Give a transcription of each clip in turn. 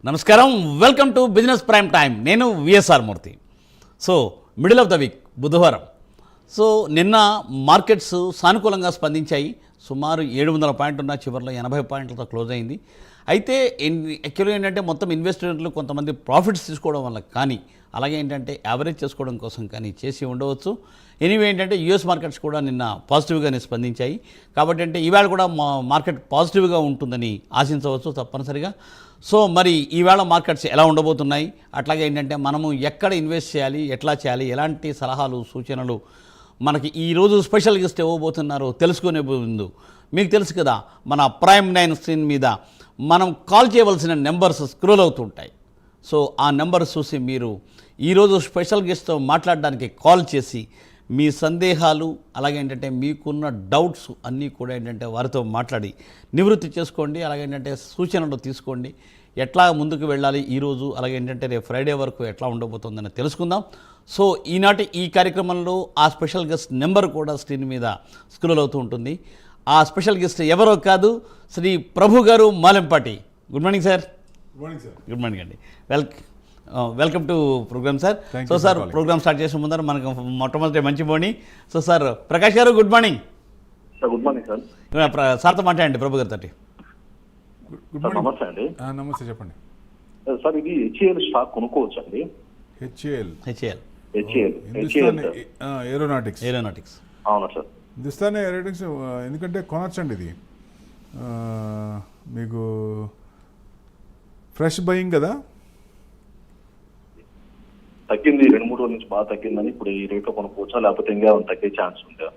నమస్కారం, welcome to business prime time. నేను VSR Murthy. So middle of the week బుధవారం. So నిన్న మార్కెట్స్ సానుకూలంగా స్పందించాయి. సుమారు 700 పాయింట్లు ఉన్న చివరిలో 80 పాయింట్లతో క్లోజ్ అయింది. అయితే యాక్చువల్గా ఏంటంటే మొత్తం ఇన్వెస్టర్లు కొంతమంది ప్రాఫిట్స్ తీసుకోవడం వల్ల కానీ, అలాగే ఏంటంటే యావరేజ్ చేసుకోవడం కోసం కానీ చేసి ఉండవచ్చు. ఎనీవే ఏంటంటే యూఎస్ మార్కెట్స్ కూడా నిన్న పాజిటివ్గానే స్పందించాయి. కాబట్టి అంటే ఈవేళ కూడా మార్కెట్ పాజిటివ్గా ఉంటుందని ఆశించవచ్చు తప్పనిసరిగా. సో మరి ఈవేళ మార్కెట్స్ ఎలా ఉండబోతున్నాయి, అట్లాగే ఏంటంటే మనము ఎక్కడ ఇన్వెస్ట్ చేయాలి, ఎట్లా చేయాలి, ఎలాంటి సలహాలు సూచనలు మనకి ఈరోజు స్పెషల్ గెస్ట్ ఇవ్వబోతున్నారో తెలుసుకునే ముందు మీకు తెలుసు కదా, మన ప్రైమ్ 9 స్క్రీన్ మీద మనం కాల్ చేయవలసిన నెంబర్స్ స్క్రోల్ అవుతుంటాయి. సో ఆ నెంబర్ చూసి మీరు ఈరోజు స్పెషల్ గెస్ట్తో మాట్లాడడానికి కాల్ చేసి మీ సందేహాలు అలాగే ఏంటంటే మీకున్న డౌట్స్ అన్నీ కూడా ఏంటంటే వారితో మాట్లాడి నివృత్తి చేసుకోండి. అలాగే ఏంటంటే సూచనలు తీసుకోండి, ఎట్లా ముందుకు వెళ్ళాలి ఈరోజు, అలాగే ఏంటంటే రేపు ఫ్రైడే వరకు ఎట్లా ఉండబోతుందని తెలుసుకుందాం. సో ఈనాటి ఈ కార్యక్రమంలో ఆ స్పెషల్ గెస్ట్ నెంబర్ కూడా స్క్రీన్ మీద స్క్రోల్ అవుతూ ఉంటుంది. ఆ స్పెషల్ గెస్ట్ ఎవరో కాదు, శ్రీ ప్రభు గారు Malempati. Good morning sir. Good morning sir. Good morning అండి. Welcome to program sir. So sir program start చేసే ముందర మనకు మొట్టమొదటి మంచి మార్నింగ్. సో సార్ ప్రకాష్ గారు good morning. Sir good morning sir. సార్తో మాట్లాడండి ప్రభు గారితో. Good morning. నమస్తే అండి. నమస్తే, చెప్పండి సార్. ఇది హెచ్ఏఎల్ స్టాక్ కొనుక్కోవచ్చు అండి? HAL Hindustan aeronautics. అవునా సార్? హిందుస్థాన్ ఏరోనాటిక్స్ ఎందుకంటే కొనొచ్చండి. ఇది మీకు ఫ్రెష్ బయింగ్ కదా. తగ్గింది 2-3 రోజుల నుంచి బాగా తగ్గిందని ఇప్పుడు ఈ రేట్లో కొనుక్కోవచ్చా, లేకపోతే ఇంకా తగ్గే ఛాన్స్ ఉందా?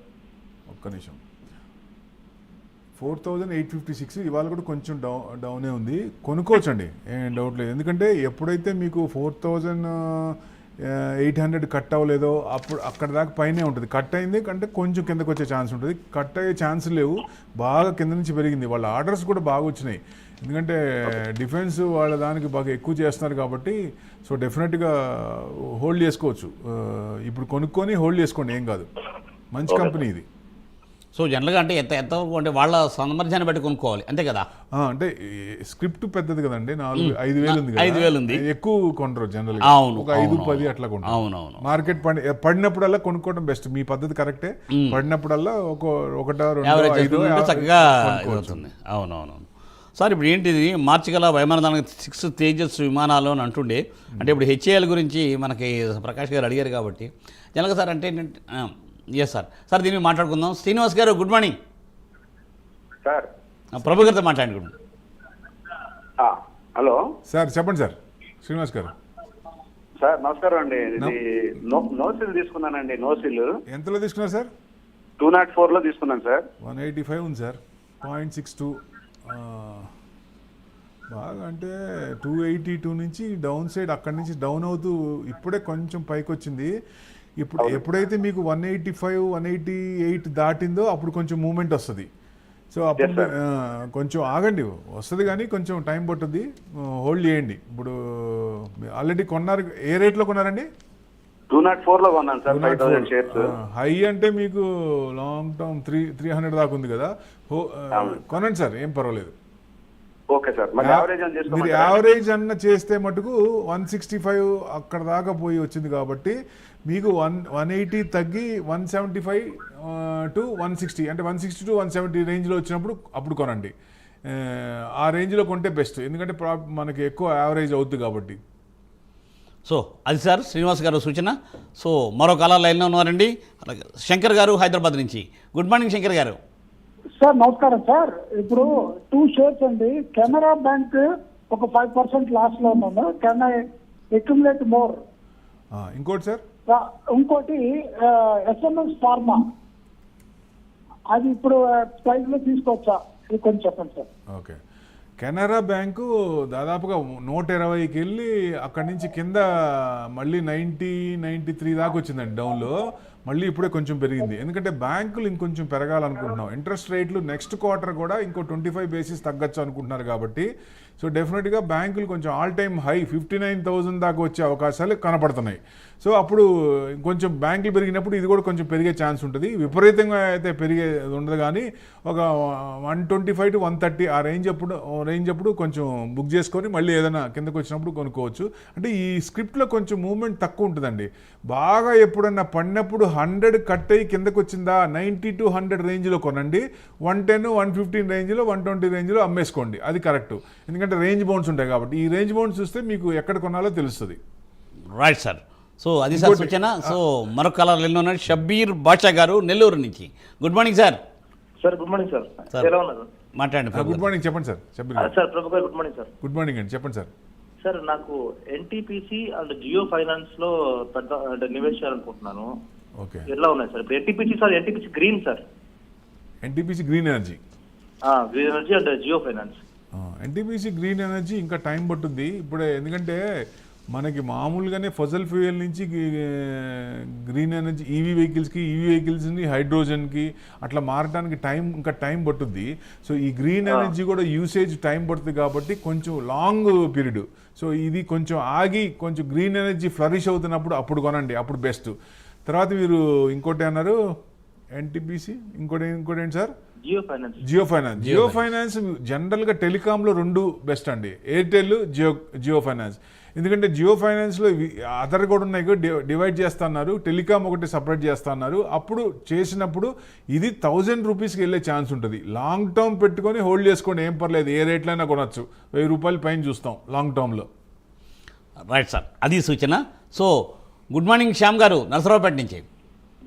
ఒక్క నిమిషం. 4856 ఇవాళ కూడా కొంచెం డౌనే ఉంది. కొనుక్కోవచ్చండి, ఏం డౌట్ లేదు. ఎందుకంటే ఎప్పుడైతే మీకు 4800 కట్ అవ్వలేదో అప్పుడు అక్కడ దాకా పైనే ఉంటుంది. కట్ అయింది అంటే కొంచెం కిందకు వచ్చే ఛాన్స్ ఉంటుంది. కట్ అయ్యే ఛాన్స్ లేవు, బాగా కింద నుంచి పెరిగింది. వాళ్ళ ఆర్డర్స్ కూడా బాగా వచ్చినాయి, ఎందుకంటే డిఫెన్స్ వాళ్ళ దానికి బాగా ఎక్కువ చేస్తున్నారు కాబట్టి. సో డెఫినెట్గా హోల్డ్ చేసుకోవచ్చు. ఇప్పుడు కొనుక్కొని హోల్డ్ చేసుకోండి, ఏం కాదు. మంచి కంపెనీ ఇది. సో జనరల్గా అంటే ఎంత అంటే వాళ్ళ సామర్థ్యాన్ని బట్టి కొనుక్కోవాలి, అంతే కదా. అంటే స్క్రిప్ట్ పెద్దది కదండి, 4-5,000 ఉంది. 5,000 ఉంది. ఎక్కువ కొంటారు జనరల్, ఒక 5-10 అట్లా కొంటారు. అవునవును. మార్కెట్ పడినప్పుడల్లా కొనుక్కోవడం బెస్ట్. మీ పద్ధతి కరెక్టే. పడినప్పుడల్లా 1-2 చక్కగా అవుతుంది. అవునవును సార్. ఇప్పుడు ఏంటిది, మార్చి గల వైమానదానికి 6 తేజస్ విమానాలు అని అంటుండే. అంటే ఇప్పుడు హెచ్ఏఎల్ గురించి మనకి ప్రకాష్ గారు అడిగారు కాబట్టి జనరల్గా సార్ అంటే ఎస్ సార్. సార్ దీన్ని మాట్లాడుకుందాం. శ్రీనివాస్ గారు గుడ్ మార్నింగ్ సార్. ప్రభు గారితో మాట్లాడుకుందాం. హలో సార్, చెప్పండి సార్. శ్రీనివాస్ గారు సార్ నమస్కారం అండి. ఇది నోసిల్ తీసుకున్నానండి. నోసిల్ ఎంతలో తీసుకున్నారు సార్? 204 లో తీసుకున్నాను సార్. 185 ఉంది సార్. 0.62 బాగా అంటే 282 నుంచి డౌన్ సైడ్, అక్కడి నుంచి డౌన్ అవుతూ ఇప్పుడే కొంచెం పైకి వచ్చింది. ఇప్పుడు ఎప్పుడైతే మీకు 185, 188 దాటిందో అప్పుడు కొంచెం మూమెంట్ వస్తుంది. సో అప్పుడు కొంచెం ఆగండి, వస్తుంది కానీ కొంచెం టైం పట్టుద్ది. హోల్డ్ చేయండి. ఇప్పుడు ఆల్రెడీ కొన్నారు. ఏ రేట్లో కొన్నారండి? 204 లో కొన్నాను సార్. 5,000 షేర్స్. హై అంటే మీకు లాంగ్ టర్మ్ 300 దాకా ఉంది కదా. కొనండి సార్, ఏం పర్వాలేదు. Okay sir. మీరు యావరేజ్ అన్న చేస్తే మటుకు 165 అక్కడ దాకా పోయి వచ్చింది కాబట్టి మీకు 180 తగ్గి 175 to 160, అంటే 160 to 170 రేంజ్లో వచ్చినప్పుడు అప్పుడు కొనండి. ఆ రేంజ్లో కొంటే బెస్ట్, ఎందుకంటే మనకి ఎక్కువ యావరేజ్ అవుతుంది కాబట్టి. సో అది సార్ శ్రీనివాస్ గారు సూచన. సో మరో కాలర్ లైన్లో ఉన్నారండి. అలాగే శంకర్ గారు హైదరాబాద్ నుంచి. గుడ్ మార్నింగ్ శంకర్ గారు. సార్ నమస్కారం సార్. ఇప్పుడు 2 షేర్స్ అండి. కెనరా బ్యాంక్ ఒక 5% లాస్ లో ఉన్నాను. Can I accumulate more? ఇంకోటి సార్, ఇంకోటి ఎస్ఎంఎస్ ఫార్మా, అది ఇప్పుడు ప్రైస్ లో తీసుకోవచ్చా? ఇది కొంచెం చెప్పండి సార్. ఓకే. కెనరా బ్యాంకు దాదాపుగా 120కి వెళ్ళి అక్కడి నుంచి కింద మళ్ళీ 93 దాకా వచ్చిందండి డౌన్లో. మళ్ళీ ఇప్పుడే కొంచెం పెరిగింది. ఎందుకంటే బ్యాంకులు ఇంకొంచెం పెరగాలనుకుంటున్నాం. ఇంట్రెస్ట్ రేట్లు నెక్స్ట్ క్వార్టర్ కూడా ఇంకో 25 బేసిస్ తగ్గచ్చు అనుకుంటున్నారు కాబట్టి సో డెఫినెట్గా బ్యాంకులు కొంచెం ఆల్ టైమ్ హై 59,000 దాకా వచ్చే అవకాశాలు కనపడుతున్నాయి. సో అప్పుడు కొంచెం బ్యాంకులు పెరిగినప్పుడు ఇది కూడా కొంచెం పెరిగే ఛాన్స్ ఉంటుంది. విపరీతంగా అయితే పెరిగే ఉండదు, కానీ ఒక 125 to 130 ఆ రేంజ్ అప్పుడు కొంచెం బుక్ చేసుకొని మళ్ళీ ఏదైనా కిందకు వచ్చినప్పుడు కొనుక్కోవచ్చు. అంటే ఈ స్క్రిప్ట్లో కొంచెం మూవ్మెంట్ తక్కువ ఉంటుందండి. బాగా ఎప్పుడన్నా పడినప్పుడు 100 కట్ అయ్యి కిందకు వచ్చిందా 90 to 100 రేంజ్లో కొనండి. 110, 115 రేంజ్లో, 120 రేంజ్లో అమ్మేసుకోండి. అది కరెక్ట్. ఎందుకంటే రేంజ్ బౌండ్స్ ఉంటాయి కాబట్టి ఈ రేంజ్ బౌండ్స్ చూస్తే మీకు ఎక్కడ కొనాలో తెలుస్తుంది. Right sir. సో అది సార్ సూచన. సో మరొక కలర్ ఉన్నాడు షబ్బీర్ బాషా గారు నెల్లూరు నుంచి. Good morning sir. Sir good morning sir. Sir. ఎలా ఉన్నారు? మాట్లాడండి. గుడ్ మార్నింగ్, చెప్పండి సార్. సార్ ప్రభు గారు good morning sir. Good morning అండి, చెప్పండి సార్. సార్ నాకు ఎన్టీపీసీ అండ్ జియో ఫైనాన్స్ లో పెద్ద అంటే ఇన్వెస్ట్ చేయాలనుకుంటున్నాను. ఓకే, ఎలా ఉన్నాయి సార్? ఇప్పుడు NTPC green sir. NTPC green energy, green energy and Jio finance. NTPC green energy ఇంకా టైం పట్టుద్ది ఇప్పుడే. ఎందుకంటే మనకి మామూలుగానే ఫజల్ ఫ్యూయల్ నుంచి గ్రీన్ ఎనర్జీ ఈవీ వెహికల్స్ని హైడ్రోజన్కి అట్లా మారడానికి ఇంకా టైం పట్టుద్ది. సో ఈ గ్రీన్ ఎనర్జీ కూడా యూసేజ్ టైం పడుతుంది కాబట్టి కొంచెం లాంగ్ పీరియడ్. సో ఇది కొంచెం ఆగి కొంచెం గ్రీన్ ఎనర్జీ ఫ్లరిష్ అవుతున్నప్పుడు అప్పుడు కొనండి, అప్పుడు బెస్ట్. తర్వాత మీరు ఇంకోటి అన్నారు ఎన్టీపీసీ, ఇంకోటి ఏంటి సార్? జియో ఫైనాన్స్ జనరల్గా టెలికాంలో 2 బెస్ట్ అండి, ఎయిర్టెల్, జియో ఫైనాన్స్. ఎందుకంటే జియో ఫైనాన్స్లో అదర్ కూడా ఉన్నాయి, డివైడ్ చేస్తున్నారు. టెలికాం ఒకటి సపరేట్ చేస్తున్నారు. అప్పుడు చేసినప్పుడు ఇది 1000 రూపీస్కి వెళ్ళే ఛాన్స్ ఉంటుంది. లాంగ్ టర్మ్ పెట్టుకొని హోల్డ్ చేసుకోండి, ఏం పర్లేదు, ఏ రేట్లో అయినా కొనొచ్చు. 1000 రూపాయలు పైన చూస్తాం లాంగ్ టర్మ్లో. రైట్ సార్, అది సూచన. సో గుడ్ మార్నింగ్ శ్యామ్ గారు నరసరావుపేట నుంచి.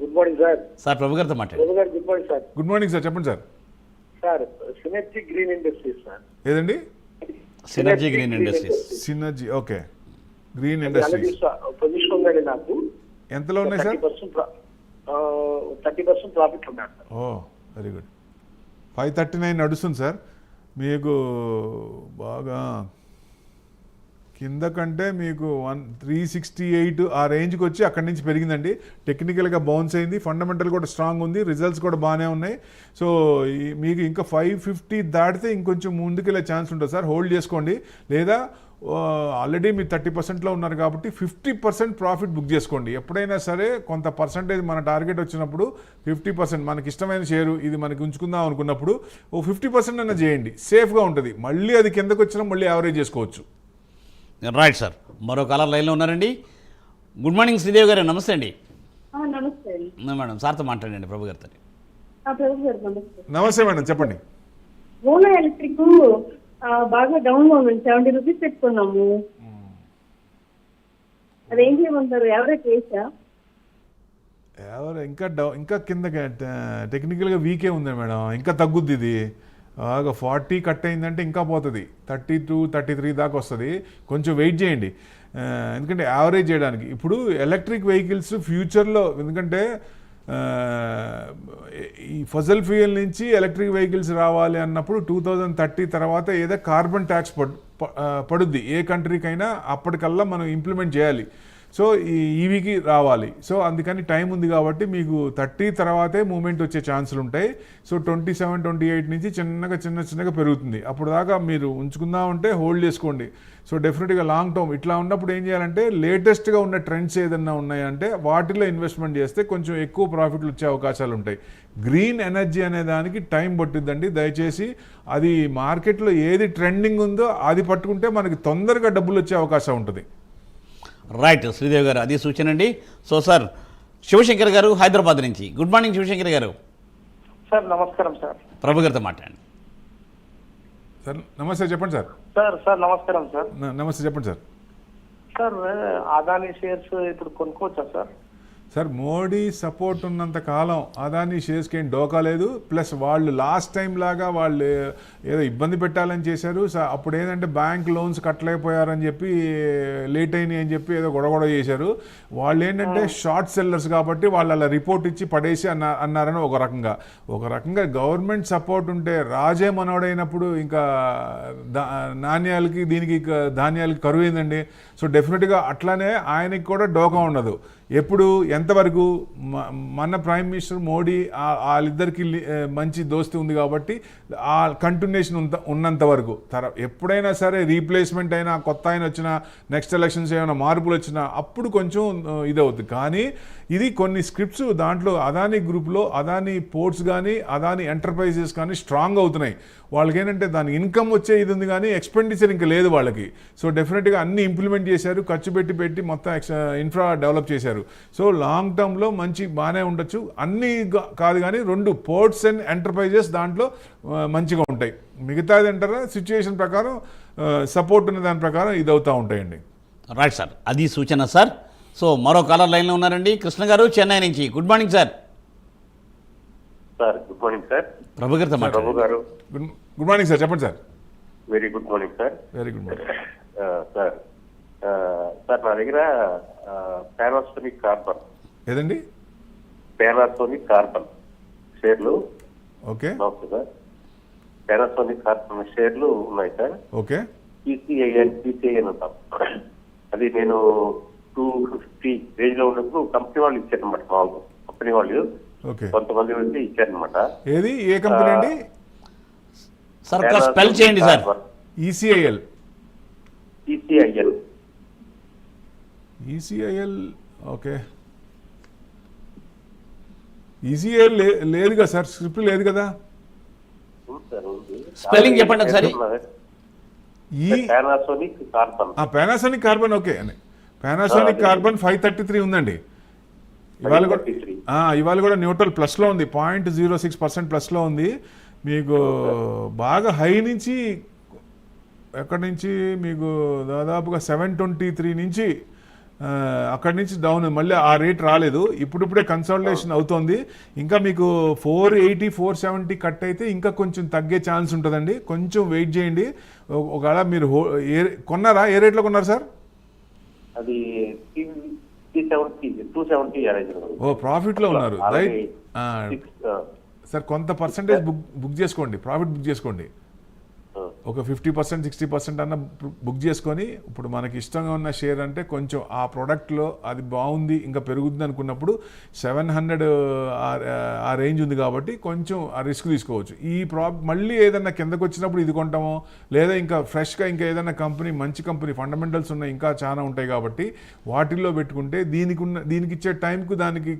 Good morning sir. Sir Prabhu గారితో మాట్లాడండి. ప్రభు గారు good morning sir. Good morning sir, చెప్పండి sir. Sir synergy green industries sir. ఏదండి? Synergy green industries. Synergy, okay. Green industries position ఉందండి నాకు. ఎంతలో ఉన్నాయి సార్? 30% ప్రాఫిట్ ఉన్నాడు సార్. Oh very good. 539 నడుస్తుంది సార్. మీకు బాగా కింద కంటే మీకు 368 ఆ రేంజ్కి వచ్చి అక్కడి నుంచి పెరిగిందండి. టెక్నికల్గా బౌన్స్ అయింది, ఫండమెంటల్ కూడా స్ట్రాంగ్ ఉంది, రిజల్ట్స్ కూడా బాగానే ఉన్నాయి. సో మీకు ఇంకా 550 దాటితే ఇంకొంచెం ముందుకెళ్ళే ఛాన్స్ ఉంటుంది సార్. హోల్డ్ చేసుకోండి, లేదా ఆల్రెడీ మీరు 30%లో ఉన్నారు కాబట్టి 50% ప్రాఫిట్ బుక్ చేసుకోండి. ఎప్పుడైనా సరే కొంత పర్సంటేజ్ మన టార్గెట్ వచ్చినప్పుడు 50% మనకి ఇష్టమైన షేరు ఇది మనకి ఉంచుకుందాం అనుకున్నప్పుడు ఓ 50% అయినా చేయండి, సేఫ్గా ఉంటుంది. మళ్ళీ అది కిందకు వచ్చినా మళ్ళీ యావరేజ్ చేసుకోవచ్చు. Right sir. మరో కాలర్ లైన్లో ఉన్నారండి. గుడ్ మార్నింగ్ శ్రీదేవి గారు, నమస్తే అండి. నమస్తే అండి. మేడం సార్తో మాట్లాడండి ప్రభు గారితో. ప్రభు గారు నమస్తే. నమస్తే మేడం, చెప్పండి. ఓలా ఎలక్ట్రిక్ బాగా డౌన్ లో ఉంది, 70 రూపీస్ పెట్టుకున్నాము. అదేం చేయమంటారు? ఎవరైతే వేసా ఇంకా కింద టెక్నికల్గా వీకే ఉంది మేడం, ఇంకా తగ్గుద్ది ఇది. 40 కట్ అయిందంటే ఇంకా పోతుంది, 32, 33 దాకా వస్తుంది. కొంచెం వెయిట్ చేయండి, ఎందుకంటే యావరేజ్ చేయడానికి. ఇప్పుడు ఎలక్ట్రిక్ వెహికల్స్ ఫ్యూచర్లో, ఎందుకంటే ఈ ఫజల్ ఫ్యూయల్ నుంచి ఎలక్ట్రిక్ వెహికల్స్ రావాలి అన్నప్పుడు 2030 తర్వాత ఏదో కార్బన్ ట్యాక్స్ పడుద్ది ఏ కంట్రీకైనా. అప్పటికల్లా మనం ఇంప్లిమెంట్ చేయాలి. సో ఈ ఈవీకి రావాలి. సో అందుకని టైం ఉంది కాబట్టి మీకు 30 తర్వాతే మూమెంట్ వచ్చే ఛాన్సులు ఉంటాయి. సో 27, 28 నుంచి చిన్నగా పెరుగుతుంది. అప్పుడు దాకా మీరు ఉంచుకుందామంటే హోల్డ్ చేసుకోండి. సో డెఫినెట్గా లాంగ్ టర్మ్ ఇట్లా ఉన్నప్పుడు ఏం చేయాలంటే లేటెస్ట్గా ఉన్న ట్రెండ్స్ ఏదన్నా ఉన్నాయంటే వాటిలో ఇన్వెస్ట్మెంట్ చేస్తే కొంచెం ఎక్కువ ప్రాఫిట్లు వచ్చే అవకాశాలు ఉంటాయి. గ్రీన్ ఎనర్జీ అనే దానికి టైం పట్టిద్దండి. దయచేసి అది మార్కెట్లో ఏది ట్రెండింగ్ ఉందో అది పట్టుకుంటే మనకి తొందరగా డబ్బులు వచ్చే అవకాశం ఉంటుంది. రైట్ శ్రీదేవి గారు, అది సూచన అండి. సో సార్ శివశంకర్ గారు హైదరాబాద్ నుంచి. గుడ్ మార్నింగ్ శివశంకర్ గారు. సార్ నమస్కారం సార్. ప్రభు గారితో మాట్లాడండి. సార్ నమస్తే, చెప్పండి సార్. సార్ నమస్కారం సార్. నమస్తే, చెప్పండి సార్. సార్ అదానీ షేర్స్ ఇప్పుడు కొనుక్కోవచ్చా సార్? సార్ మోడీ సపోర్ట్ ఉన్నంత కాలం అదానీ షేర్స్కి ఏం డోకా లేదు. ప్లస్ వాళ్ళు లాస్ట్ టైం లాగా వాళ్ళు ఏదో ఇబ్బంది పెట్టాలని చేశారు. అప్పుడు ఏంటంటే బ్యాంక్ లోన్స్ కట్టలేకపోయారని చెప్పి లేట్ అయినాయి అని చెప్పి ఏదో గొడవ చేశారు. వాళ్ళు ఏంటంటే షార్ట్ సెల్లర్స్ కాబట్టి వాళ్ళు అలా రిపోర్ట్ ఇచ్చి పడేసి అన్నారని ఒక రకంగా గవర్నమెంట్ సపోర్ట్ ఉంటే రాజే మనోడైనప్పుడు ఇంకా ధాన్యాలకి కరువైందండి. సో డెఫినెట్గా అట్లానే ఆయనకి కూడా డోకా ఉండదు. ఎప్పుడు ఎంతవరకు మన ప్రైమ్ మినిస్టర్ మోడీ వాళ్ళిద్దరికి మంచి దోస్తి ఉంది కాబట్టి ఆ కంటిన్యూషన్ ఉన్నంత వరకు ఎప్పుడైనా సరే రీప్లేస్మెంట్ అయినా కొత్త ఆయన వచ్చినా నెక్స్ట్ ఎలక్షన్స్ ఏమైనా మార్పులు వచ్చినా అప్పుడు కొంచెం ఇదవుతుంది. కానీ ఇది కొన్ని స్క్రిప్ట్స్ దాంట్లో అదానీ గ్రూప్లో అదానీ పోర్ట్స్ కానీ అదానీ ఎంటర్ప్రైజెస్ కానీ స్ట్రాంగ్ అవుతున్నాయి. వాళ్ళకి ఏంటంటే దాని ఇన్కమ్ వచ్చే ఇది ఉంది కానీ ఎక్స్పెండిచర్ ఇంకా లేదు వాళ్ళకి. సో డెఫినెట్గా అన్ని ఇంప్లిమెంట్ చేశారు, ఖర్చు పెట్టి మొత్తం ఇన్ఫ్రా డెవలప్ చేశారు. సో లాంగ్ టర్మ్లో మంచి బాగానే ఉండొచ్చు. అన్నీ కాదు కానీ 2 పోర్ట్స్ అండ్ ఎంటర్ప్రైజెస్ దాంట్లో మంచిగా ఉంటాయి. మిగతాది అంటారా సిచ్యువేషన్ ప్రకారం సపోర్ట్ ఉన్న దాని ప్రకారం ఇది అవుతూ ఉంటాయండి. రైట్ సార్, అది సూచన సార్. సో మరో కాలర్ లైన్లో ఉన్నారండి, కృష్ణ గారు చెన్నై నుంచి. Good morning sir. Sir good morning sir. Prabhu గారితో ప్రభు మాట్లాడండి. గారు గుడ్ మార్నింగ్ సార్, చెప్పండి sir. Very good morning sir. Very good morning sir sir నా దగ్గర పానాసోనిక్ కార్బన్ ఏదండి? పానాసోనిక్ కార్బన్ షేర్లు okay okay sir. Panasonic carbon షేర్లు ఉన్నాయి సార్. ఓకే. పీసీఐఎన్ ఉంటాం. అది నేను 250 రేంజ్ లో ఉన్నప్పుడు కంపెనీ వాళ్ళు ఇచ్చారనమాట. మామూలు కంపెనీ వాళ్ళు ఓకే. కొంతమంది వచ్చి ఇచ్చారనమాట. ఏది ఏ కంపెనీ అండి? సార్ స్పెల్ చేయండి sir. ECIL. ECIL. ECIL okay. ECIL లేదుగా సార్, స్క్రిప్ట్ లేదు కదా. స్పెల్లింగ్ చెప్పండి ఒకసారి. Panasonic carbon. Panasonic carbon okay అని. పానాసోనిక్ కార్బన్ 533 ఉందండి. ఇవాళ కూడా న్యూట్రల్ ప్లస్లో ఉంది, 0.06% ప్లస్లో ఉంది. మీకు బాగా హై నుంచి ఎక్కడి నుంచి మీకు దాదాపుగా 723 నుంచి అక్కడి నుంచి డౌన్, మళ్ళీ ఆ రేట్ రాలేదు. ఇప్పుడిప్పుడే కన్సల్టేషన్ అవుతోంది. ఇంకా మీకు 480 470 కట్ అయితే ఇంకా కొంచెం తగ్గే ఛాన్స్ ఉంటుందండి. కొంచెం వెయిట్ చేయండి. ఒకవేళ మీరు కొన్నారా? ఏ రేట్లో కొన్నారు సార్? అది 270 ఓ ప్రాఫిట్లో ఉన్నారు. రైట్ సార్, కొంత పర్సంటేజ్ బుక్ చేసుకోండి, ప్రాఫిట్ బుక్ చేసుకోండి. ఒక 50% 60% అన్న బుక్ చేసుకొని, ఇప్పుడు మనకి ఇష్టంగా ఉన్న షేర్ అంటే కొంచెం ఆ ప్రోడక్ట్లో అది బాగుంది ఇంకా పెరుగుతుంది అనుకున్నప్పుడు 700 ఆ రేంజ్ ఉంది కాబట్టి కొంచెం ఆ రిస్క్ తీసుకోవచ్చు. మళ్ళీ ఏదన్నా కిందకు వచ్చినప్పుడు ఇది కొంటామో, లేదా ఇంకా ఫ్రెష్గా ఇంకా ఏదైనా కంపెనీ మంచి కంపెనీ ఫండమెంటల్స్ ఉన్నాయి ఇంకా చాలా ఉంటాయి కాబట్టి వాటిల్లో పెట్టుకుంటే దీనికి ఇచ్చే టైంకు దానికి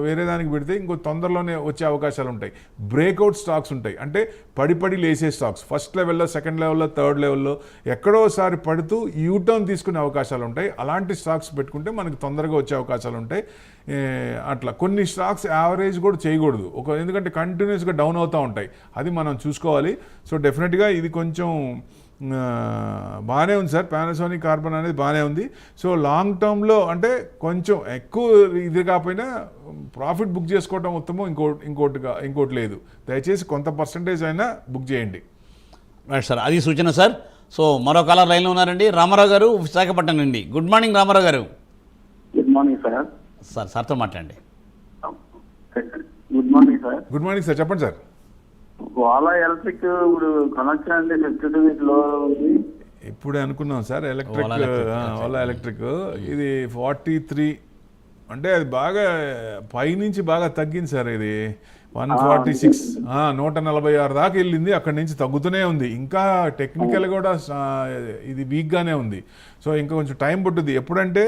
వేరే దానికి పెడితే ఇంకో తొందరలోనే వచ్చే అవకాశాలు ఉంటాయి. బ్రేక్అవుట్ స్టాక్స్ ఉంటాయి, అంటే పడి లేసే స్టాక్స్. ఫస్ట్ లెవెల్లో, సెకండ్ లెవెల్లో, థర్డ్ లెవెల్లో ఎక్కడోసారి పడుతూ యూటర్న్ తీసుకునే అవకాశాలు ఉంటాయి. అలాంటి స్టాక్స్ పెట్టుకుంటే మనకి తొందరగా వచ్చే అవకాశాలు ఉంటాయి. అట్లా కొన్ని స్టాక్స్ యావరేజ్ కూడా చేయకూడదు, ఎందుకంటే కంటిన్యూస్గా డౌన్ అవుతూ ఉంటాయి. అది మనం చూసుకోవాలి. సో డెఫినెట్గా ఇది కొంచెం బాగానే ఉంది సార్. పానాసోనిక్ కార్బన్ అనేది బాగానే ఉంది. సో లాంగ్ టర్మ్లో అంటే కొంచెం ఎక్కువ ఇది కాకపోయినా ప్రాఫిట్ బుక్ చేసుకోవటం ఉత్తమం, ఇంకోటి లేదు. దయచేసి కొంత పర్సంటేజ్ అయినా బుక్ చేయండి. రైట్ సార్, అది సూచన సార్. సో మరో కాలర్ లైన్లో ఉన్నారండి, రామారావు గారు విశాఖపట్నం నుండి. గుడ్ మార్నింగ్ రామారావు గారు. Good morning sir. సార్తో మాట్లాడండి. Good morning sir. Good morning sir, చెప్పండి సార్. ఓలా ఎలక్ట్రిక్ ఇప్పుడు కనెక్షన్ అంటే 52 లో ఉంది. ఇప్పుడే అనుకున్నాం సార్ ఓలా ఎలక్ట్రిక్ ఇది 43, అంటే అది బాగా పైనుంచి బాగా తగ్గింది సార్. ఇది 146 146 దాకా వెళ్ళింది, అక్కడి నుంచి తగ్గుతూనే ఉంది. ఇంకా టెక్నికల్ కూడా ఇది వీక్గానే ఉంది. సో ఇంకా కొంచెం టైం పట్టుద్ది. ఎప్పుడంటే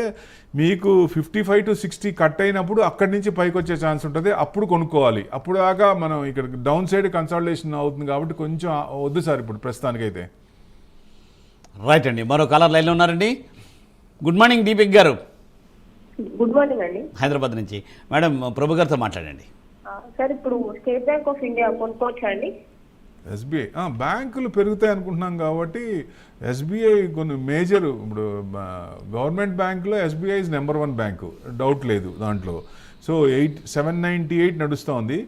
మీకు 55 to 60 కట్ అయినప్పుడు అక్కడి నుంచి పైకి వచ్చే ఛాన్స్ ఉంటుంది, అప్పుడు కొనుక్కోవాలి. అప్పుడు దాకా మనం ఇక్కడ డౌన్ సైడ్ కన్సల్టేషన్ అవుతుంది కాబట్టి కొంచెం వద్దు సార్ ఇప్పుడు ప్రస్తుతానికైతే. రైట్ అండి, మరో కాలర్ లైన్లో ఉన్నారండి. గుడ్ మార్నింగ్ దీపిక్ గారు. గుడ్ మార్నింగ్ అండి. హైదరాబాద్ నుంచి. మేడం ప్రభు గారితో మాట్లాడండి. సార్ ఇప్పుడు స్టేట్ బ్యాంక్ ఆఫ్ ఇండియా కొనుక్కోవచ్చా అండి? ఎస్బీఐ బ్యాంకులు పెరుగుతాయి అనుకుంటున్నాం కాబట్టి ఎస్బీఐ కొన్ని మేజర్, ఇప్పుడు గవర్నమెంట్ బ్యాంకులో SBI is number 1 bank, doubt లేదు దాంట్లో. సో 798 నడుస్తూ ఉంది.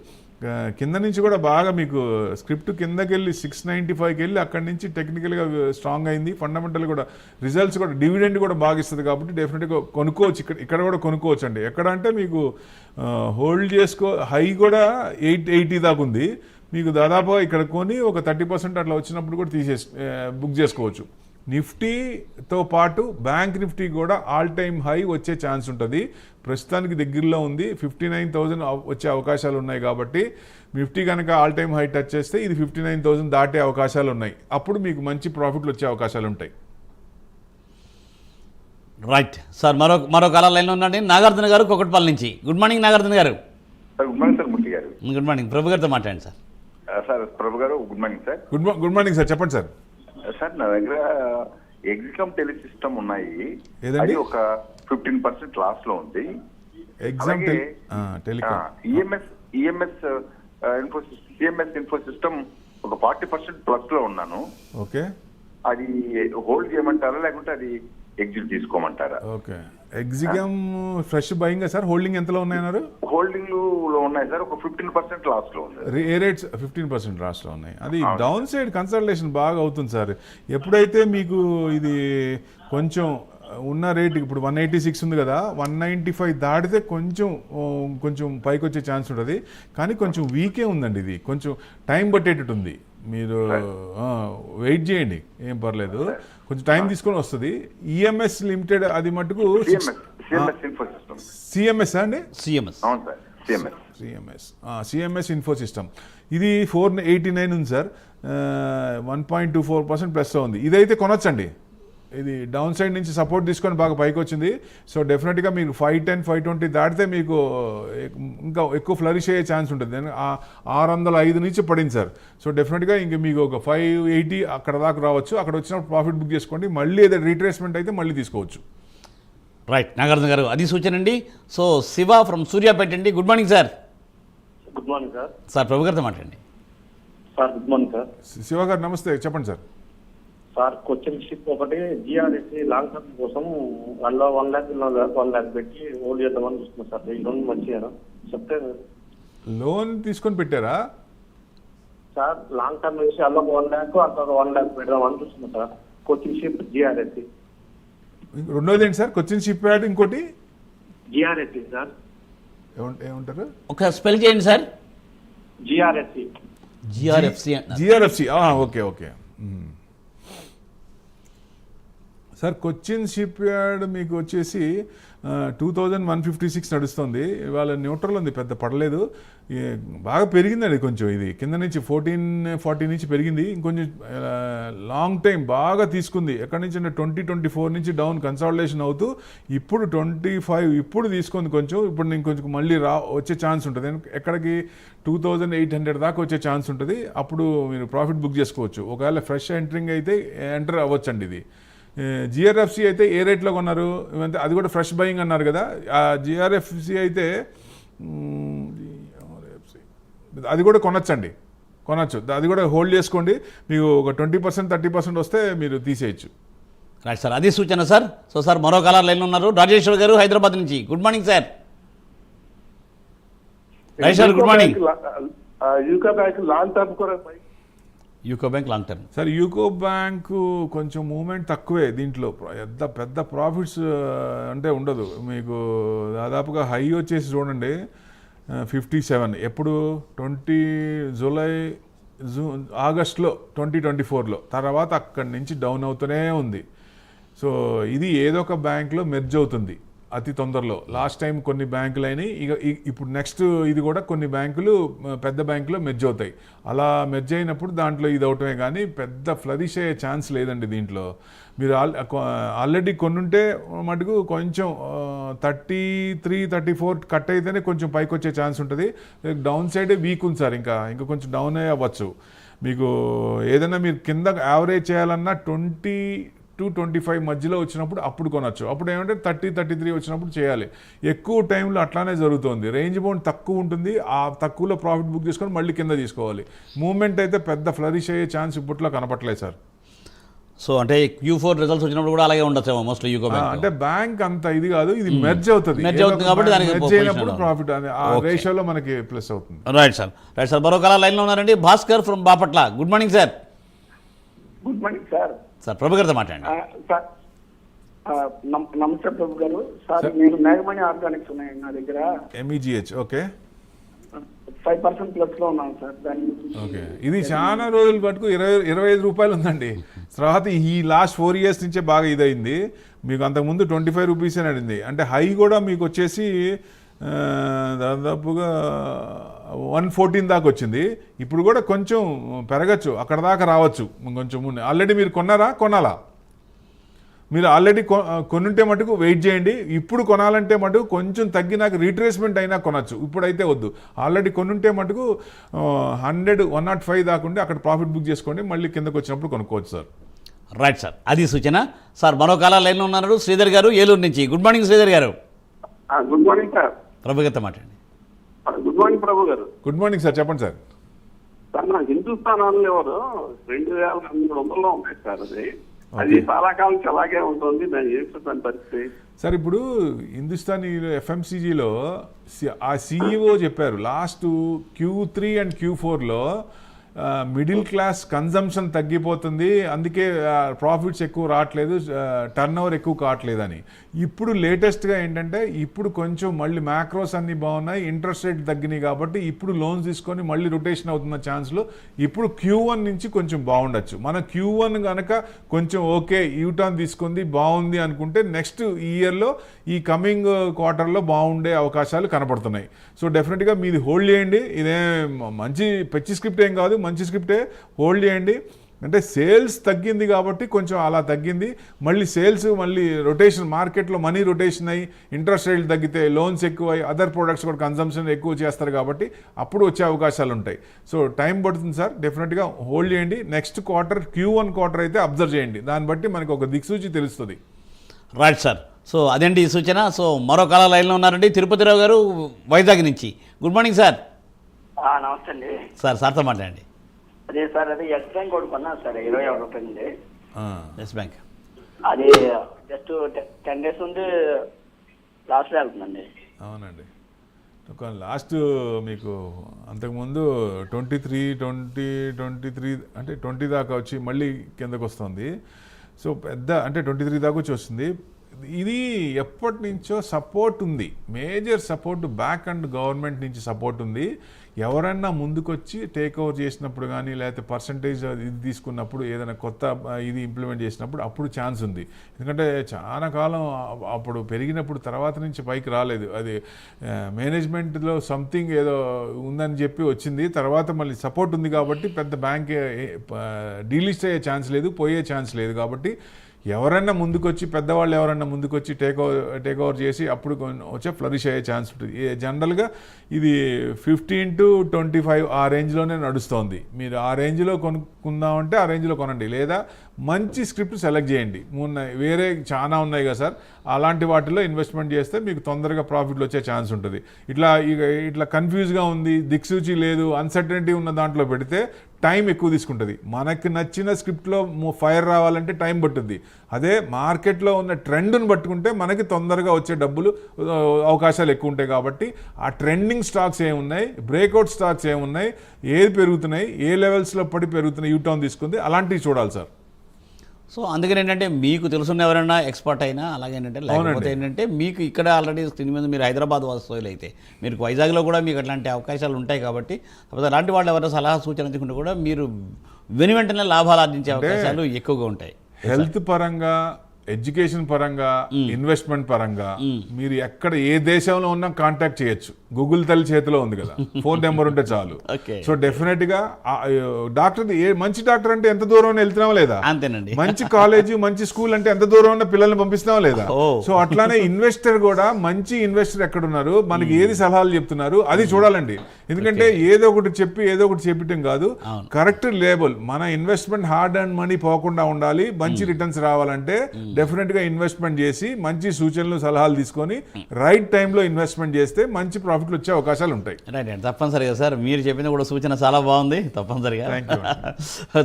కింద నుంచి కూడా బాగా మీకు స్క్రిప్ట్ కిందకి వెళ్ళి 695కి వెళ్ళి అక్కడి నుంచి టెక్నికల్గా స్ట్రాంగ్ అయింది. ఫండమెంటల్ కూడా రిజల్ట్స్ కూడా డివిడెండ్ కూడా బాగా ఇస్తుంది కాబట్టి డెఫినెట్గా కొనుక్కోవచ్చు. ఇక్కడ కూడా కొనుక్కోవచ్చు అండి. ఎక్కడ అంటే మీకు హోల్డ్ హై కూడా 880 దాకా ఉంది. మీకు దాదాపుగా ఇక్కడ కొని ఒక 30% అట్లా వచ్చినప్పుడు కూడా బుక్ చేసుకోవచ్చు. నిఫ్టీతో పాటు బ్యాంక్ నిఫ్టీ కూడా ఆల్ టైమ్ హై వచ్చే ఛాన్స్ ఉంటుంది. ప్రస్తుతానికి దగ్గరలో ఉంది, 59,000 వచ్చే అవకాశాలు ఉన్నాయి. కాబట్టి నిఫ్టీ కనుక ఆల్ టైమ్ హై టచ్ చేస్తే ఇది 59,000 దాటే అవకాశాలు ఉన్నాయి. అప్పుడు మీకు మంచి ప్రాఫిట్లు వచ్చే అవకాశాలు ఉంటాయి. రైట్ సార్, మరో కాల లైన్లో ఉండండి. నాగార్జున గారు కొకట్పల్లి నుంచి. గుడ్ మార్నింగ్ నాగార్జున గారు. సార్ గుడ్ మార్నింగ్ సార్ మూర్తి గారు. Good morning. ప్రభు గారితో మాట్లాడండి సార్. సార్ ప్రభు గారు good morning sir. Good morning sir, చెప్పండి సార్. సార్ నా దగ్గర ఎగ్జికమ్ టెలి సిస్టమ్ ఉన్నాయి. ఏదండి? అది ఒక 15% లాస్ లో ఉంది. ఎగ్జామ్ సిఎంఎస్ ఇన్ఫో సిస్టమ్ ఒక 40% ప్లస్ లో ఉన్నాను. ఓకే, అది హోల్డ్ చేయమంటారా లేకుంటే అది ఎగ్జిట్ తీసుకోమంటారా? ఓకే. ఎగ్జిగమ్ ఫ్రెష్ బయింగ్ సార్. హోల్డింగ్ ఎంతలో ఉన్నాయన్నారు? హోల్డింగ్ లో ఉన్నాయి సార్, ఒక 15% లాస్ లో ఉంది. ఏ రేట్స్ 15% రాష్ట్రంలో ఉన్నాయి. అది డౌన్ సైడ్ కన్సల్టేషన్ బాగా అవుతుంది సార్. ఎప్పుడైతే మీకు ఇది కొంచెం ఉన్న రేట్ ఇప్పుడు 186 ఉంది కదా, 195 దాటితే కొంచెం పైకి వచ్చే ఛాన్స్ ఉంటుంది. కానీ కొంచెం వీకే ఉందండి. ఇది కొంచెం టైం పట్టేటట్టు ఉంది. మీరు వెయిట్ చేయండి, ఏం పర్లేదు, కొంచెం టైం తీసుకొని వస్తుంది. ఈఎంఎస్ లిమిటెడ్ అది మటుకు సిఎంఎస్ అండి. సిఎంఎస్ ఇన్ఫో సిస్టమ్ ఇది 489 ఉంది సార్. 1.24% ప్లస్లో ఉంది. ఇదైతే కొనొచ్చండి. ఇది డౌన్ సైడ్ నుంచి సపోర్ట్ తీసుకొని బాగా పైకి వచ్చింది. సో డెఫినెట్గా మీకు 510, 520 దాటితే మీకు ఇంకా ఎక్కువ ఫ్లరిష్ అయ్యే ఛాన్స్ ఉంటుంది. 605 నుంచి పడింది సార్. సో డెఫినెట్గా ఇంక మీకు ఒక 580 అక్కడ దాకా రావచ్చు. అక్కడ వచ్చినప్పుడు ప్రాఫిట్ బుక్ చేసుకోండి. మళ్ళీ ఏదైనా రీట్రేస్మెంట్ అయితే మళ్ళీ తీసుకోవచ్చు. రైట్ నాగార్జున గారు, అది సూచన అండి. సో శివ ఫ్రమ్ సూర్యాపేట అండి. Good morning sir. Good morning sir. Sir Prabhu గారితో మాట్లాడండి. Sir good morning sir. Shiva గారు నమస్తే, చెప్పండి సార్. సార్ క్వశ్చన్ షిప్ ఒకటి జిఆర్ఎస్సి లాంగ్ టర్మ్ కోసం అందులో 1 lakh 1 lakh పెట్టి హోల్డ్ చేద్దామని చూస్తున్నాం సార్. ఈ లోన్ మంచిగా చెప్తే. లోన్ తీసుకొని పెట్టారా సార్? లాంగ్ టర్మ్ నుంచి అందులో 1 lakh అక్కడ 1 lakh పెడదామని చూస్తున్నాం సార్. Coaching ship GRSC. రెండోది ఏంటి సార్? కొచ్చిన్ షిప్ యార్డ్, ఇంకోటి జిఆర్ఎస్సి సార్. ఏమంటారు? ఒకసారి స్పెల్ చేయండి sir. GRSC. GRFC. Okay okay sir. Cochin ship yard మీకు వచ్చేసి 2156 నడుస్తుంది. ఇవాళ న్యూట్రల్ ఉంది, పెద్ద పడలేదు. బాగా పెరిగిందండి కొంచెం. ఇది కింద నుంచి 1440 నుంచి పెరిగింది. ఇంకొంచెం లాంగ్ టైం బాగా తీసుకుంది. ఎక్కడి నుంచి అంటే 2024 నుంచి డౌన్ కన్సాలిడేషన్ అవుతూ ఇప్పుడు 25 ఇప్పుడు తీసుకుంది కొంచెం. ఇప్పుడు నేను కొంచెం మళ్ళీ వచ్చే ఛాన్స్ ఉంటుంది. ఎక్కడికి 2800 దాకా వచ్చే ఛాన్స్ ఉంటుంది. అప్పుడు మీరు ప్రాఫిట్ బుక్ చేసుకోవచ్చు. ఒకవేళ ఫ్రెష్ ఎంటరింగ్ అయితే ఎంటర్ అవ్వచ్చండి. ఇది జిఆర్ఎఫ్సి అయితే ఏ రేట్లో కొన్నారు? అది కూడా ఫ్రెష్ బయింగ్ అన్నారు కదా. జిఆర్ఎఫ్సి అయితే అది కూడా కొనొచ్చండి, కొనొచ్చు. అది కూడా హోల్డ్ చేసుకోండి. మీకు ఒక 20%, 30% వస్తే మీరు తీసేయచ్చు. రైట్ సార్, అది సూచన సార్. సో సార్ మరో కాలర్ లైన్లో ఉన్నారు. రాజేశ్వర్ గారు హైదరాబాద్ నుంచి. Good morning sir. Rajeshwar good morning. UCO bank long term కూడా UCO bank long term. Sir UCO bank కొంచెం మూమెంట్ తక్కువే. దీంట్లో పెద్ద ప్రాఫిట్స్ అంటే ఉండదు. మీకు దాదాపుగా హై వచ్చేసి చూడండి 57. ఎప్పుడు ఆగస్ట్లో 2024లో. తర్వాత అక్కడి నుంచి డౌన్ అవుతూనే ఉంది. సో ఇది ఏదో ఒక బ్యాంక్లో మెర్జ్ అవుతుంది అతి తొందరలో. లాస్ట్ టైం కొన్ని బ్యాంకులు అయినాయి. ఇప్పుడు నెక్స్ట్ ఇది కూడా కొన్ని బ్యాంకులు పెద్ద బ్యాంకులో మెర్జ్ అవుతాయి. అలా మెర్జ్ అయినప్పుడు దాంట్లో ఇది అవటమే కానీ పెద్ద ఫ్లరిష్ అయ్యే ఛాన్స్ లేదండి దీంట్లో. మీరు ఆల్రెడీ కొన్నుంటే మటుకు కొంచెం 33, 34 కట్ అయితేనే కొంచెం పైకి వచ్చే ఛాన్స్ ఉంటుంది. డౌన్ సైడే వీక్ ఉంది సార్. ఇంకా కొంచెం డౌన్ అవ్వచ్చు. మీకు ఏదైనా మీరు కింద యావరేజ్ చేయాలన్నా 20 to 25 మధ్యలో వచ్చినప్పుడు అప్పుడు కొనొచ్చు. అప్పుడు ఏమంటే 30, 33 వచ్చినప్పుడు చేయాలి. ఎక్కువ టైంలో అట్లానే జరుగుతుంది. రేంజ్ బౌండ్ తక్కువ ఉంటుంది. ఆ తక్కువలో ప్రాఫిట్ బుక్ చేసుకొని మళ్ళీ కింద తీసుకోవాలి. మూవ్మెంట్ అయితే పెద్ద ఫ్లరిష్ అయ్యే ఛాన్స్ ఇప్పట్లో కనపట్లేదు సార్. సో అంటే Q4 రిజల్ట్స్ వచ్చినప్పుడు కూడా అలాగే ఉండొచ్చు మోస్ట్లీ యూకో బ్యాంక్. అంటే బ్యాంక్ అంత ఇది కాదు, ఇది మెర్జ్ అవుతుంది కాబట్టి దానికి అయినప్పుడు ప్రాఫిట్ ఆ రేషియోలో మనకి ప్లస్ అవుతుంది. Right sir. మరో కాల లైన్లో ఉన్నారండి. Bhaskar from Bapatla. Good morning sir. Good morning sir. Sir Prabhu గారితో మాట్లాడండి. సార్ నమస్తే ప్రభు గారు. సార్ నేను మేఘమణి ఆర్గానిక్స్ ఉన్నాయి నా దగ్గర. MEGH. ఓకే, 5% ప్లస్ లో ఉన్నాను సార్. దాని ఓకే. ఇది చాలా రోజులు పట్టుకు 25 రూపాయలు ఉందండి. తర్వాత ఈ లాస్ట్ 4 years నుంచే బాగా ఇదైంది. మీకు అంతకుముందు 25 రూపీస్ అని అడింది, అంటే హై కూడా మీకు వచ్చేసి దాదాపుగా 114 దాకా వచ్చింది. ఇప్పుడు కూడా కొంచెం పెరగచ్చు, అక్కడ దాకా రావచ్చు కొంచెం ముందు. ఆల్రెడీ మీరు కొనాలా? మీరు ఆల్రెడీ కొనుంటే మటుకు వెయిట్ చేయండి. ఇప్పుడు కొనాలంటే మటుకు కొంచెం తగ్గినాక రీట్రేస్మెంట్ అయినా కొనచ్చు, ఇప్పుడైతే వద్దు. ఆల్రెడీ కొనుంటే మటుకు 105 దాకుండి అక్కడ ప్రాఫిట్ బుక్ చేసుకోండి, మళ్ళీ కిందకు వచ్చినప్పుడు కొనుక్కోవచ్చు సార్. రైట్ సార్, అది సూచన. సార్ మరో కాల లైన్లో ఉన్నారు శ్రీధర్ గారు ఏలూరు నుంచి. గుడ్ మార్నింగ్ శ్రీధర్ గారు. Good morning sir. ప్రభుత్వం మాట్లాడండి. గుడ్ మార్నింగ్ ప్రభు గారు. గుడ్ మార్నింగ్ సార్, చెప్పండి సార్. సార్ నా హిందుస్థాన్ ఎవరు 2300 ఉన్నాయి సార్. అది చాలా కాలం నుంచి అలాగే ఉంటుంది, దాని ఏం పరిస్థితి సార్? ఇప్పుడు హిందుస్థాన్ FMCGలో ఆ CEO చెప్పారు లాస్ట్ Q3 అండ్ Q4లో మిడిల్ క్లాస్ కన్జంప్షన్ తగ్గిపోతుంది, అందుకే ప్రాఫిట్స్ ఎక్కువ రావట్లేదు, టర్న్ ఓవర్ ఎక్కువ కావట్లేదని. ఇప్పుడు లేటెస్ట్గా ఏంటంటే ఇప్పుడు కొంచెం మళ్ళీ మ్యాక్రోస్ అన్నీ బాగున్నాయి, ఇంట్రెస్ట్ రేట్ తగ్గినాయి కాబట్టి ఇప్పుడు లోన్స్ తీసుకొని మళ్ళీ రొటేషన్ అవుతున్న ఛాన్స్లో ఇప్పుడు Q1 నుంచి కొంచెం బాగుండొచ్చు. మన Q1 కనుక కొంచెం ఓకే యూటర్న్ తీసుకుంది బాగుంది అనుకుంటే నెక్స్ట్ ఇయర్లో ఈ కమింగ్ క్వార్టర్లో బాగుండే అవకాశాలు కనపడుతున్నాయి. సో డెఫినెట్గా మీది హోల్డ్ చేయండి. ఇదే మంచి పెచ్చి స్క్రిప్ట్ ఏం కాదు, మంచి స్క్రిప్టే, హోల్డ్ చేయండి. అంటే సేల్స్ తగ్గింది కాబట్టి కొంచెం అలా తగ్గింది, మళ్ళీ సేల్స్ మళ్ళీ రొటేషన్, మార్కెట్లో మనీ రొటేషన్ అయ్యి ఇంట్రెస్ట్ రేట్లు తగ్గితే లోన్స్ ఎక్కువ అయ్యి అదర్ ప్రొడక్ట్స్ కూడా కన్సంప్షన్ ఎక్కువ చేస్తారు కాబట్టి అప్పుడు వచ్చే అవకాశాలు ఉంటాయి. సో టైం పడుతుంది సార్, డెఫినెట్గా హోల్డ్ చేయండి. నెక్స్ట్ క్వార్టర్ Q1 క్వార్టర్ అయితే అబ్జర్వ్ చేయండి, దాన్ని బట్టి మనకు ఒక దిక్సూచి తెలుస్తుంది. రైట్ సార్, సో అదేంటి ఈ సూచన. సో మరో కాల లైన్లో ఉన్నారండి తిరుపతిరావు గారు వైజాగ్ నుంచి. Good morning sir. నమస్తే అండి సార్, సార్తో మాట్లాడండి. అదే సార్, అదే ఎస్ బ్యాంక్ ఒకటి కొన్నాను సార్, 21 రూపాయలు. ఎస్ బ్యాంక్ అది జస్ట్ 10 days నుండి లాస్ట్లో వెళ్తుందండి. అవునండి, ఒక లాస్ట్ మీకు అంతకుముందు 23 అంటే 20 దాకా వచ్చి మళ్ళీ కిందకు వస్తుంది. సో పెద్ద అంటే 23 దాకా వచ్చి వస్తుంది. ఇది ఎప్పటి నుంచో సపోర్ట్ ఉంది, major support back and government నుంచి సపోర్ట్ ఉంది. ఎవరన్నా ముందుకొచ్చి టేక్ ఓవర్ చేసినప్పుడు కానీ లేకపోతే పర్సంటేజ్ ఇది తీసుకున్నప్పుడు ఏదైనా కొత్త ఇది ఇంప్లిమెంట్ చేసినప్పుడు అప్పుడు ఛాన్స్ ఉంది. ఎందుకంటే చాలా కాలం అప్పుడు పెరిగినప్పుడు తర్వాత నుంచి పైకి రాలేదు. అది మేనేజ్మెంట్లో సంథింగ్ ఏదో ఉందని చెప్పి వచ్చింది, తర్వాత మళ్ళీ సపోర్ట్ ఉంది కాబట్టి పెద్ద బ్యాంక్ డీలిస్ట్ అయ్యే ఛాన్స్ లేదు, పోయే ఛాన్స్ లేదు. కాబట్టి ఎవరన్నా ముందుకొచ్చి పెద్దవాళ్ళు ఎవరన్నా ముందుకొచ్చి టేక్ ఓవర్ చేసి అప్పుడు వచ్చే ఫ్లరిష్ అయ్యే ఛాన్స్ ఉంటుంది. జనరల్గా ఇది 15 to 25 ఆ రేంజ్లోనే నడుస్తోంది. మీరు ఆ రేంజ్లో కొనుక్కుందామంటే ఆ రేంజ్లో కొనండి, లేదా మంచి స్క్రిప్ట్ సెలెక్ట్ చేయండి. వేరే చాలా ఉన్నాయి కదా సార్, అలాంటి వాటిలో ఇన్వెస్ట్మెంట్ చేస్తే మీకు తొందరగా ప్రాఫిట్లు వచ్చే ఛాన్స్ ఉంటుంది. ఇట్లా కన్ఫ్యూజ్గా ఉంది, దిక్సూచి లేదు, అన్సర్టనిటీ ఉన్న దాంట్లో పెడితే టైం ఎక్కువ తీసుకుంటుంది. మనకి నచ్చిన స్క్రిప్ట్లో ఫైర్ రావాలంటే టైం పట్టుద్ది. అదే మార్కెట్లో ఉన్న ట్రెండ్ను పట్టుకుంటే మనకి తొందరగా వచ్చే డబ్బులు అవకాశాలు ఎక్కువ ఉంటాయి. కాబట్టి ఆ ట్రెండింగ్ స్టాక్స్ ఏమున్నాయి, బ్రేక్అవుట్ స్టాక్స్ ఏమున్నాయి, ఏది పెరుగుతున్నాయి, ఏ లెవెల్స్లో పడి పెరుగుతున్నాయి, యూటర్న్ తీసుకుంది, అలాంటివి చూడాలి సార్. సో అందుకని ఏంటంటే మీకు తెలుసున్న ఎవరైనా ఎక్స్పర్ట్ అయినా అలాగే ఏంటంటే, లేకపోతే ఏంటంటే మీకు ఇక్కడ ఆల్రెడీ స్క్రీన్ మీద మీరు హైదరాబాద్ వాస్తవ్యులు అయితే మీరు వైజాగ్లో కూడా మీకు అట్లాంటి అవకాశాలు ఉంటాయి. కాబట్టి కాకపోతే అలాంటి వాళ్ళు ఎవరైనా సలహా సూచన తీసుకుంటే కూడా మీరు వెంటనే లాభాలు ఆర్జించే అవకాశాలు ఎక్కువగా ఉంటాయి. హెల్త్ పరంగా, ఎడ్యుకేషన్ పరంగా, ఇన్వెస్ట్మెంట్ పరంగా మీరు ఎక్కడ ఏ దేశంలో ఉన్నా కాంటాక్ట్ చేయొచ్చు. గూగుల్ తల్లి చేతిలో ఉంది కదా, ఫోన్ నెంబర్ ఉంటే చాలు. సో డెఫినెట్ గా డాక్టర్ మంచి డాక్టర్ అంటే ఎంత దూరం వెళ్తున్నావా లేదా, అంతేనండి. మంచి కాలేజ్ మంచి స్కూల్ అంటే ఎంత దూరం ఉన్న పిల్లల్ని పంపిస్తున్నావా లేదా. సో అట్లానే ఇన్వెస్టర్ కూడా మంచి ఇన్వెస్టర్ ఎక్కడున్నారు, మనకి ఏది సలహాలు చెప్తున్నారు అది చూడాలండి. ఎందుకంటే ఏదో ఒకటి చెప్పి ఏదో ఒకటి చెప్పటం కాదు, కరెక్ట్ లేబుల్. మన ఇన్వెస్ట్మెంట్ హార్డ్ అండ్ మనీ పోకుండా ఉండాలి, మంచి రిటర్న్స్ రావాలంటే డెఫినెట్ గా ఇన్వెస్ట్మెంట్ చేసి మంచి సూచనలు సలహాలు తీసుకొని రైట్ టైంలో ఇన్వెస్ట్మెంట్ చేస్తే మంచి ప్రాఫిట్లు వచ్చే అవకాశాలు ఉంటాయి. రైట్ అండి, తప్పనిసరిగా సార్ మీరు చెప్పింది కూడా సూచన చాలా బాగుంది, తప్పనిసరిగా.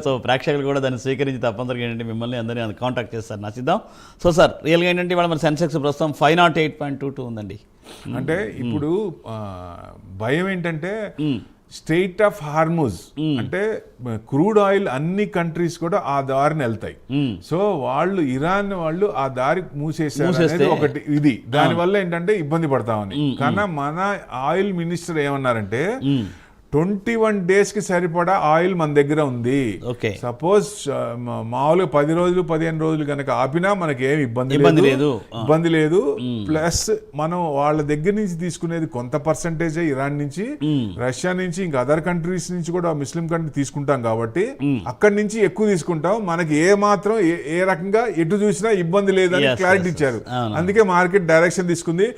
సో ప్రేక్షకులు కూడా దాన్ని స్వీకరించి తప్పనిసరిగా ఏంటంటే మిమ్మల్ని అందరినీ కాంటాక్ట్ చేస్తారు నచ్చిద్దాం. సో సార్ రియల్గా ఏంటంటే ఇవాళ మన సెన్సెక్స్ ప్రస్తుతం 508.22 ఉందండి. అంటే ఇప్పుడు భయం ఏంటంటే స్టేట్ ఆఫ్ హార్ముజ్ అంటే క్రూడ్ ఆయిల్ అన్ని కంట్రీస్ కూడా ఆ దారిని వెళ్తాయి. సో వాళ్ళు ఇరాన్ వాళ్ళు ఆ దారి మూసేసారు ఒకటి, ఇది దానివల్ల ఏంటంటే ఇబ్బంది పడతామని. కానీ మన ఆయిల్ మినిస్టర్ ఏమన్నారంటే 21 డేస్కి సరిపడా ఆయిల్ మన దగ్గర ఉంది. ఓకే. సపోజ్ మామూలుగా 10 రోజులు 15 రోజులు కనుక ఆపినా మనకి ఏమి ఇబ్బంది లేదు. ప్లస్ మనం వాళ్ళ దగ్గర నుంచి తీసుకునేది కొంత పర్సంటేజ్ ఇరాన్ నుంచి, రష్యా నుంచి, ఇంకా అదర్ కంట్రీస్ నుంచి కూడా ముస్లిం కంట్రీ తీసుకుంటాం కాబట్టి అక్కడి నుంచి ఎక్కువ తీసుకుంటాం. మనకి ఏ మాత్రం ఏ రకంగా ఎటు చూసినా ఇబ్బంది లేదని క్లారిటీ ఇచ్చారు. అందుకే మార్కెట్ డైరెక్షన్ తీసుకుంది.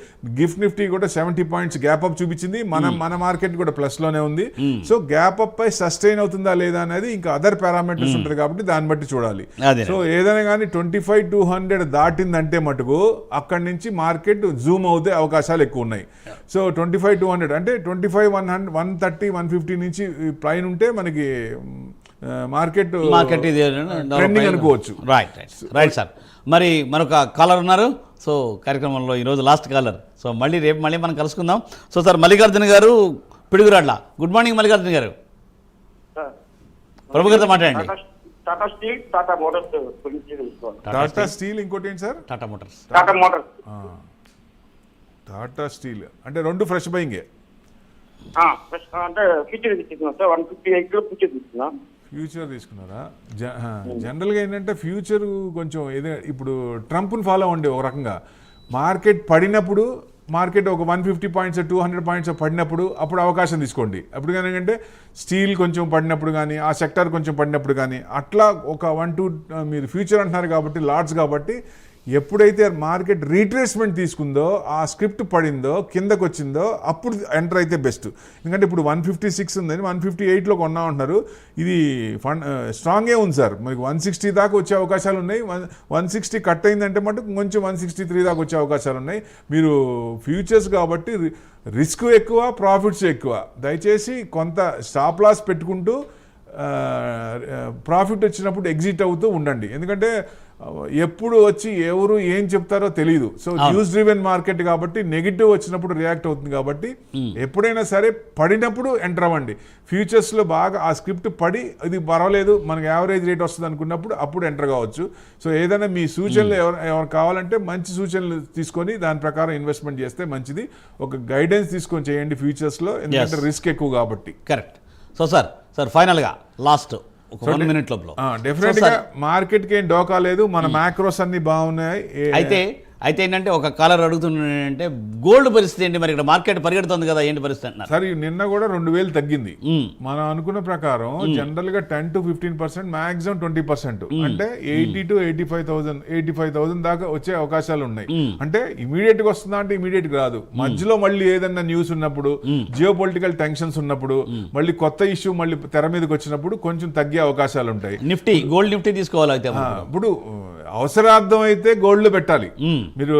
గిఫ్ట్ నిఫ్టీ కూడా 70 పాయింట్స్ గ్యాప్ అప్ చూపించింది. మన మార్కెట్ కూడా ప్లస్ లోనే ఉంది. సో గ్యాప్ అప్ పై సస్టైన్ అవుతుందా లేదా అనేది ఇంకా అదర్ పారామీటర్స్ ఉంటుంది కాబట్టి దాన్ని బట్టి చూడాలి. సో ఏదైనా కానీ 25,200 దాటిందంటే మటుకు అక్కడి నుంచి మార్కెట్ జూమ్ అవుతే అవకాశాలు ఎక్కువ ఉన్నాయి. సో 25,200 అంటే 25,100, 130, 150 నుంచి పైన ఉంటే మనకి మార్కెట్ ట్రెండింగ్ అనుకోవచ్చు. Right sir. మరి మరొక కాలర్ ఉన్నారు. సో కార్యక్రమంలో ఈరోజు లాస్ట్ కాలర్. సో రేపు మనం కలుసుకుందాం. సో సార్ మల్లికార్జున గారు పిడుగురాడ్ల. గుడ్ మార్నింగ్ మల్లికార్జున గారు. ప్రభు గారితో మాట్లాడండి. టాటా స్టీల్, టాటా మోటార్స్ గురించి తెలుసుకోవాలి. టాటా స్టీల్, ఇంకోటి ఏంటి sir? Tata Motors. Tata steel అంటే రెండు ఫ్రెష్ బయింగే. అంటే ఫ్యూచర్ తీసుకున్నాం సార్, 158 లో ఫ్యూచర్ తీసుకున్నా. ఫ్యూచర్ తీసుకున్నారా? జనరల్గా ఏంటంటే ఫ్యూచర్ కొంచెం ఇప్పుడు ట్రంప్ను ఫాలో అవ్వండి. ఒక రకంగా మార్కెట్ పడినప్పుడు, మార్కెట్ ఒక 150 పాయింట్స్ 200 పాయింట్స్ పడినప్పుడు అప్పుడు అవకాశం తీసుకోండి. అప్పుడు కానీ ఏంటంటే స్టీల్ కొంచెం పడినప్పుడు కానీ, ఆ సెక్టర్ కొంచెం పడినప్పుడు కానీ, అట్లా ఒక 1-2 మీరు ఫ్యూచర్ అంటున్నారు కాబట్టి లాట్స్ కాబట్టి ఎప్పుడైతే మార్కెట్ రీట్రేస్మెంట్ తీసుకుందో, ఆ స్క్రిప్ట్ పడిందో, కిందకు వచ్చిందో అప్పుడు ఎంటర్ అయితే బెస్ట్. ఎందుకంటే ఇప్పుడు 156 ఉందని 158లో కొన్నా ఉంటున్నారు. ఇది స్ట్రాంగే ఉంది సార్. మనకి 160 దాకా వచ్చే అవకాశాలు ఉన్నాయి. 160 కట్ అయిందంటే మటుకు కొంచెం 163 దాకా వచ్చే అవకాశాలు ఉన్నాయి. మీరు ఫ్యూచర్స్ కాబట్టి రిస్క్ ఎక్కువ, ప్రాఫిట్స్ ఎక్కువ. దయచేసి కొంత స్టాప్ లాస్ పెట్టుకుంటూ ప్రాఫిట్ వచ్చినప్పుడు ఎగ్జిట్ అవుతూ ఉండండి. ఎందుకంటే ఎప్పుడు వచ్చి ఎవరు ఏం చెప్తారో తెలియదు. సో న్యూస్ డ్రివెన్ మార్కెట్ కాబట్టి నెగిటివ్ వచ్చినప్పుడు రియాక్ట్ అవుతుంది కాబట్టి ఎప్పుడైనా సరే పడినప్పుడు ఎంటర్ అవ్వండి. ఫ్యూచర్స్లో బాగా ఆ స్క్రిప్ట్ పడి ఇది పర్వాలేదు మనకి యావరేజ్ రేట్ వస్తుంది అనుకున్నప్పుడు అప్పుడు ఎంటర్ కావచ్చు. సో ఏదైనా మీ సూచనలు ఎవరు కావాలంటే మంచి సూచనలు తీసుకొని దాని ప్రకారం ఇన్వెస్ట్మెంట్ చేస్తే మంచిది. ఒక గైడెన్స్ తీసుకొని చేయండి ఫ్యూచర్స్లో, ఎందుకంటే రిస్క్ ఎక్కువ కాబట్టి. కరెక్ట్. సో సార్ ఫైనల్గా లాస్ట్ ఒక 1 minute లోపల డెఫినెట్ గా మార్కెట్ కి ఏం డోకా లేదు. మన మ్యాక్రోస్ అన్ని బాగున్నాయి. అయితే ఏంటంటే ఒక కాలర్ అడుగుతుంటే గోల్డ్ పరిస్థితి ఏంటి? మరి ఇక్కడ మార్కెట్ పరిగెడుతుంది కదా, ఏంటి పరిస్థితి అంటున్నారు? సరే, నిన్న కూడా 2,000 తగ్గింది. మనం అనుకున్న ప్రకారం జనరల్ గా 10 to 15%, మాక్సిమం 20%, అంటే 80 to 85,000 దాకా వచ్చే అవకాశాలు ఉన్నాయి. అంటే ఇమీడియట్ గా వస్తుందా అంటే ఇమీడియట్ గా రాదు. మధ్యలో మళ్ళీ ఏదన్నా న్యూస్ ఉన్నప్పుడు, జియో పొలిటికల్ టెన్షన్స్ ఉన్నప్పుడు, మళ్ళీ కొత్త ఇష్యూ మళ్ళీ తెర మీదకి వచ్చినప్పుడు కొంచెం తగ్గే అవకాశాలు ఉంటాయి. గోల్డ్ నిఫ్టీ తీసుకోవాలి. అయితే ఇప్పుడు అవసరార్థం అయితే గోల్డ్ లో పెట్టాలి. మీరు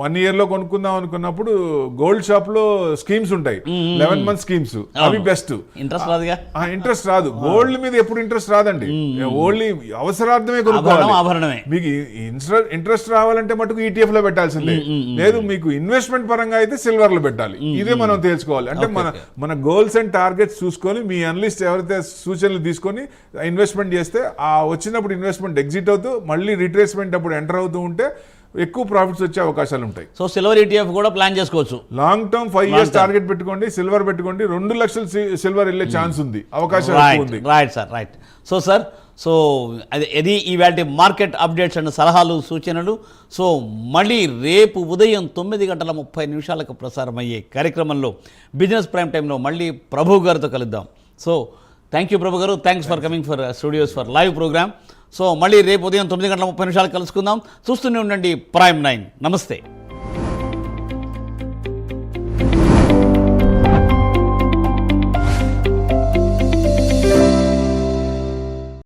1 year లో కొనుక్కుందాం అనుకున్నప్పుడు గోల్డ్ షాప్ లో స్కీమ్స్ ఉంటాయి, 11 month స్కీమ్స్. అవి బెస్ట్. ఇంట్రెస్ట్ రాదు గోల్డ్ మీద, ఎప్పుడు ఇంట్రెస్ట్ రాదండి. ఓన్లీ అవసరార్థమే కొనుక్కోవాలి. మీకు ఇంట్రెస్ట్ రావాలంటే మటుకు ETF లో పెట్టాల్సిందే. లేదు మీకు ఇన్వెస్ట్మెంట్ పరంగా అయితే సిల్వర్ లో పెట్టాలి. ఇదే మనం తెలుసుకోవాలి. అంటే మన గోల్స్ అండ్ టార్గెట్స్ చూసుకొని మీ అనలిస్ట్ ఎవరైతే సూచనలు తీసుకొని ఇన్వెస్ట్మెంట్ చేస్తే ఆ వచ్చినప్పుడు ఇన్వెస్ట్మెంట్ ఎగ్జిట్ అవుతూ మళ్ళీ రిట్రేస్మెంట్ అప్పుడు ఎంటర్ అవుతూ ఉంటే ఎక్కువ ప్రాఫిట్స్ వచ్చే అవకాశాలు ఉంటాయి. సో సిల్వర్ ETF కూడా ప్లాన్ చేసుకోవచ్చు. లాంగ్ టర్మ్ 5 years టార్గెట్ పెట్టుకోండి, సిల్వర్ పెట్టుకోండి. 2 లక్షలు సిల్వర్ వెళ్ళే ఛాన్స్ ఉంది, అవకాశం ఉంది. Right sir, right. సో అది ఇవాళ మార్కెట్ అప్డేట్స్ అండ్ సలహాలు, సూచనలు. సో మళ్ళీ రేపు ఉదయం 9:30 ప్రసారమయ్యే కార్యక్రమంలో బిజినెస్ ప్రైమ్ టైంలో మళ్ళీ ప్రభు గారితో కలుద్దాం. సో థ్యాంక్ యూ ప్రభు గారు. Thanks for coming for studios for live programme. So మళ్ళీ రేపు ఉదయం 9:30 కలుసుకుందాం. చూస్తూనే ఉండండి Prime 9. నమస్తే.